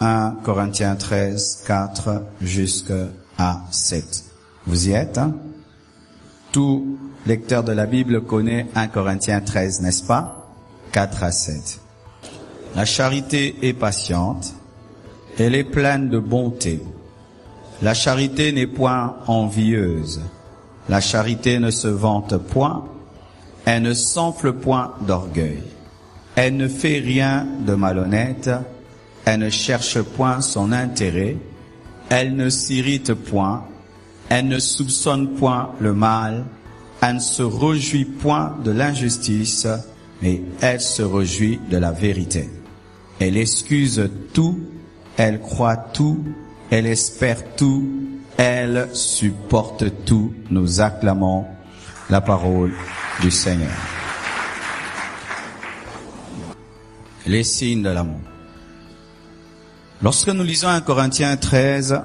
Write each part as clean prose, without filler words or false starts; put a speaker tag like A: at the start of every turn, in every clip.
A: 1 Corinthiens 13, 4 jusqu'à 7. Vous y êtes, hein? Tout lecteur de la Bible connaît 1 Corinthiens 13, n'est-ce pas? 4 à 7. La charité est patiente, elle est pleine de bonté. La charité n'est point envieuse. La charité ne se vante point, elle ne s'enfle point d'orgueil. Elle ne fait rien de malhonnête, elle ne cherche point son intérêt, elle ne s'irrite point, elle ne soupçonne point le mal, elle ne se réjouit point de l'injustice, mais elle se réjouit de la vérité. Elle excuse tout, elle croit tout, elle espère tout, elle supporte tout. Nous acclamons la parole du Seigneur. Les signes de l'amour. Lorsque nous lisons 1 Corinthiens 13,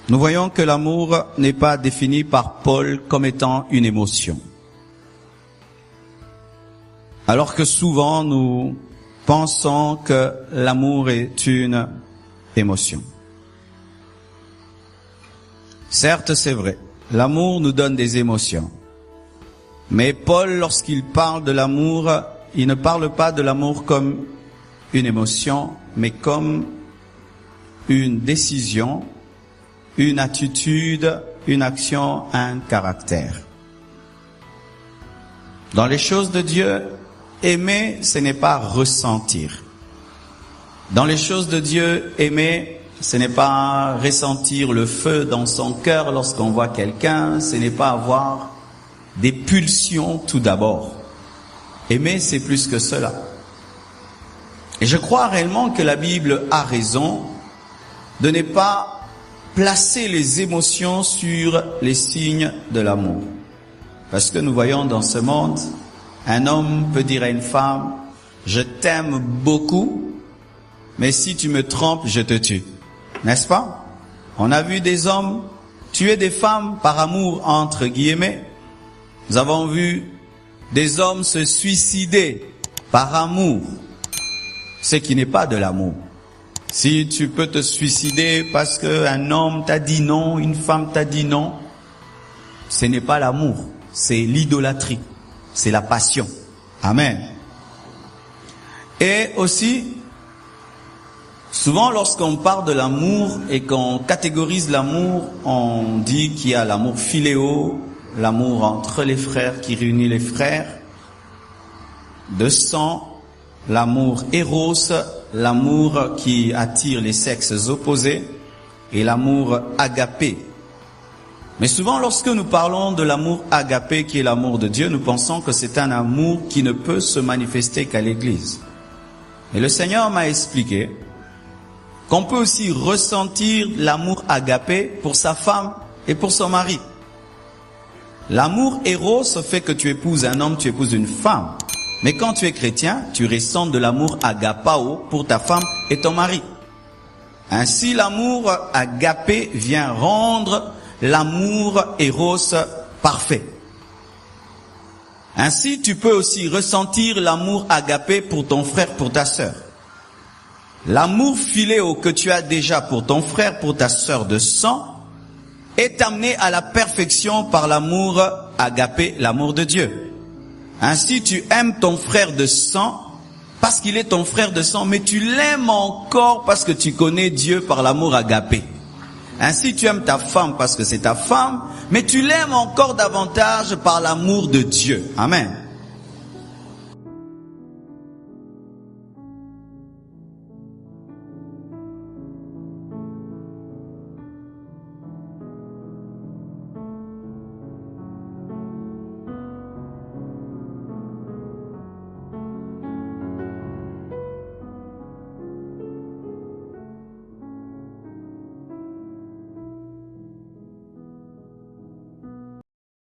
A: nous voyons que l'amour n'est pas défini par Paul comme étant une émotion. Alors que souvent nous pensons que l'amour est une émotion. Certes, c'est vrai, l'amour nous donne des émotions. Mais Paul, lorsqu'il parle de l'amour, il ne parle pas de l'amour comme une émotion, mais comme une décision, une attitude, une action, un caractère. Dans les choses de Dieu, aimer, ce n'est pas ressentir. Dans les choses de Dieu, aimer, ce n'est pas ressentir le feu dans son cœur lorsqu'on voit quelqu'un, ce n'est pas avoir des pulsions tout d'abord. Aimer, c'est plus que cela. Et je crois réellement que la Bible a raison de ne pas placer les émotions sur les signes de l'amour. Parce que nous voyons dans ce monde, un homme peut dire à une femme, je t'aime beaucoup, mais si tu me trompes, je te tue. N'est-ce pas? On a vu des hommes tuer des femmes par amour, entre guillemets. Nous avons vu des hommes se suicider par amour, ce qui n'est pas de l'amour. Si tu peux te suicider parce qu'un homme t'a dit non, une femme t'a dit non, ce n'est pas l'amour, c'est l'idolâtrie, c'est la passion. Amen. Et aussi, souvent lorsqu'on parle de l'amour et qu'on catégorise l'amour, on dit qu'il y a l'amour philéo, l'amour entre les frères qui réunit les frères, de sang, l'amour éros, l'amour qui attire les sexes opposés, et l'amour agapé. Mais souvent lorsque nous parlons de l'amour agapé qui est l'amour de Dieu, nous pensons que c'est un amour qui ne peut se manifester qu'à l'église. Et le Seigneur m'a expliqué qu'on peut aussi ressentir l'amour agapé pour sa femme et pour son mari. L'amour éros fait que tu épouses un homme, tu épouses une femme. Mais quand tu es chrétien, tu ressens de l'amour agapao pour ta femme et ton mari. Ainsi, l'amour agapé vient rendre l'amour éros parfait. Ainsi, tu peux aussi ressentir l'amour agapé pour ton frère, pour ta sœur. L'amour philéo que tu as déjà pour ton frère, pour ta sœur de sang, est amené à la perfection par l'amour agapé, l'amour de Dieu. Ainsi, tu aimes ton frère de sang parce qu'il est ton frère de sang, mais tu l'aimes encore parce que tu connais Dieu par l'amour agapé. Ainsi, tu aimes ta femme parce que c'est ta femme, mais tu l'aimes encore davantage par l'amour de Dieu. Amen.